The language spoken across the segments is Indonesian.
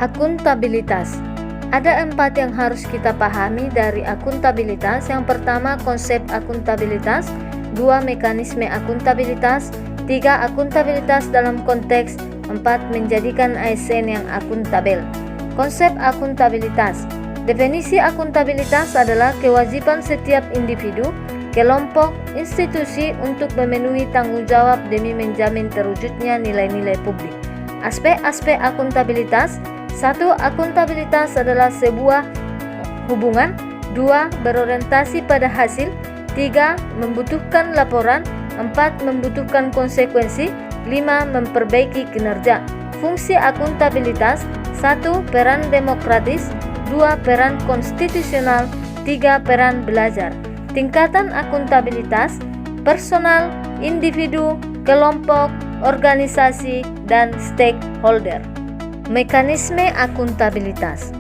Akuntabilitas. Ada 4 yang harus kita pahami dari akuntabilitas. Yang pertama, konsep akuntabilitas. 2, mekanisme akuntabilitas. 3, akuntabilitas dalam konteks. 4, menjadikan ASN yang akuntabel. Konsep akuntabilitas. Definisi akuntabilitas adalah kewajiban setiap individu, kelompok, institusi untuk memenuhi tanggung jawab demi menjamin terwujudnya nilai-nilai publik. Aspek-aspek akuntabilitas. 1. Akuntabilitas adalah sebuah hubungan. 2. Berorientasi pada hasil. 3. Membutuhkan laporan. 4. Membutuhkan konsekuensi. 5. Memperbaiki kinerja. Fungsi akuntabilitas. 1. Peran demokratis. 2. Peran konstitusional. 3. Peran belajar. Tingkatan akuntabilitas: personal, individu, kelompok, organisasi, dan stakeholder. Mekanisme akuntabilitas.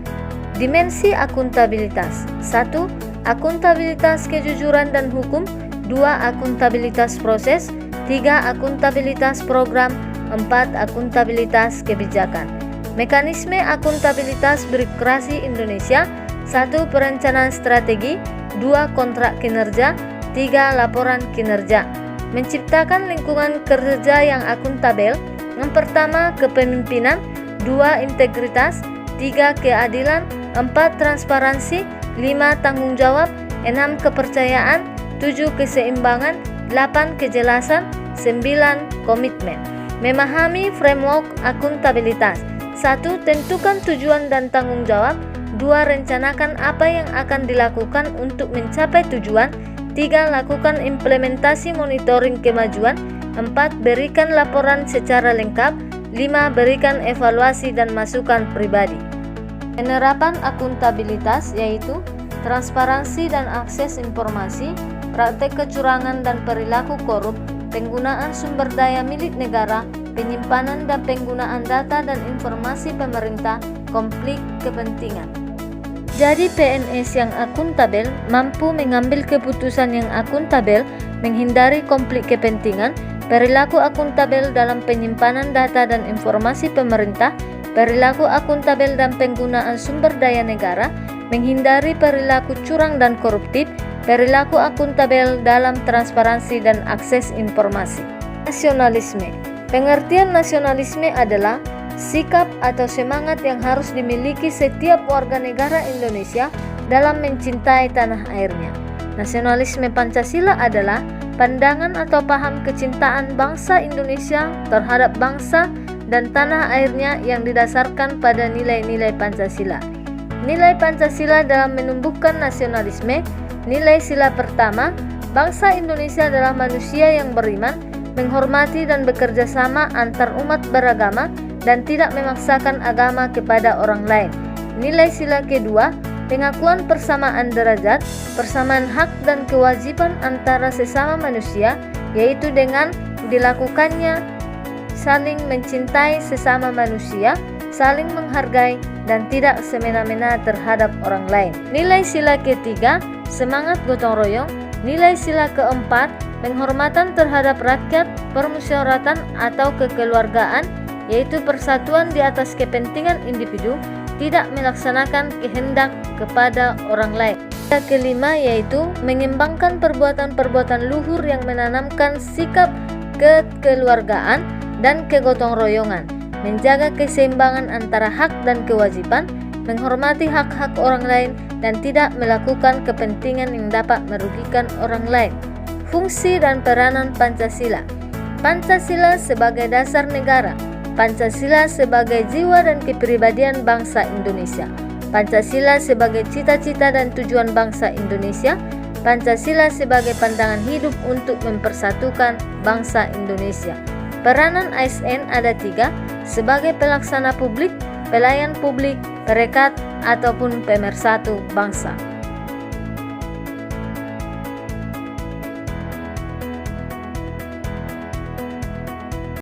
Dimensi akuntabilitas: 1. Akuntabilitas kejujuran dan hukum. 2. Akuntabilitas proses. 3. Akuntabilitas program. 4. Akuntabilitas kebijakan. Mekanisme akuntabilitas birokrasi Indonesia: 1. Perencanaan strategi. 2. Kontrak kinerja. 3. Laporan kinerja. Menciptakan lingkungan kerja yang akuntabel. Yang pertama, kepemimpinan. 2. Integritas. 3. Keadilan. 4. Transparansi. 5. Tanggung jawab. 6. Kepercayaan. 7. Keseimbangan. 8. Kejelasan. 9. Komitmen. Memahami framework akuntabilitas. 1. Tentukan tujuan dan tanggung jawab. 2. Rencanakan apa yang akan dilakukan untuk mencapai tujuan. 3. Lakukan implementasi monitoring kemajuan. 4. Berikan laporan secara lengkap. 5. Berikan evaluasi dan masukan pribadi. Penerapan akuntabilitas yaitu transparansi dan akses informasi, praktek kecurangan dan perilaku korup, penggunaan sumber daya milik negara, penyimpanan dan penggunaan data dan informasi pemerintah, konflik kepentingan. Jadi PNS yang akuntabel mampu mengambil keputusan yang akuntabel, menghindari konflik kepentingan, perilaku akuntabel dalam penyimpanan data dan informasi pemerintah, perilaku akuntabel dan penggunaan sumber daya negara, menghindari perilaku curang dan koruptif, perilaku akuntabel dalam transparansi dan akses informasi. Nasionalisme. Pengertian nasionalisme adalah sikap atau semangat yang harus dimiliki setiap warga negara Indonesia dalam mencintai tanah airnya. Nasionalisme Pancasila adalah pandangan atau paham kecintaan bangsa Indonesia terhadap bangsa dan tanah airnya yang didasarkan pada nilai-nilai Pancasila. Nilai Pancasila dalam menumbuhkan nasionalisme. Nilai sila pertama, bangsa Indonesia adalah manusia yang beriman, menghormati dan bekerja sama antar umat beragama, dan tidak memaksakan agama kepada orang lain. Nilai sila kedua, pengakuan persamaan derajat, persamaan hak dan kewajiban antara sesama manusia, yaitu dengan dilakukannya saling mencintai sesama manusia, saling menghargai, dan tidak semena-mena terhadap orang lain. Nilai sila ketiga, semangat gotong royong. Nilai sila keempat, penghormatan terhadap rakyat, permusyawaratan atau kekeluargaan, yaitu persatuan di atas kepentingan individu, tidak melaksanakan kehendak kepada orang lain. Yang kelima yaitu mengembangkan perbuatan-perbuatan luhur yang menanamkan sikap kekeluargaan dan kegotong royongan, menjaga keseimbangan antara hak dan kewajiban, menghormati hak-hak orang lain, dan tidak melakukan kepentingan yang dapat merugikan orang lain. Fungsi dan peranan Pancasila. Pancasila sebagai dasar negara. Pancasila sebagai jiwa dan kepribadian bangsa Indonesia. Pancasila sebagai cita-cita dan tujuan bangsa Indonesia. Pancasila sebagai pandangan hidup untuk mempersatukan bangsa Indonesia. Peranan ASN ada 3, sebagai pelaksana publik, pelayan publik, perekat, ataupun pemersatu bangsa.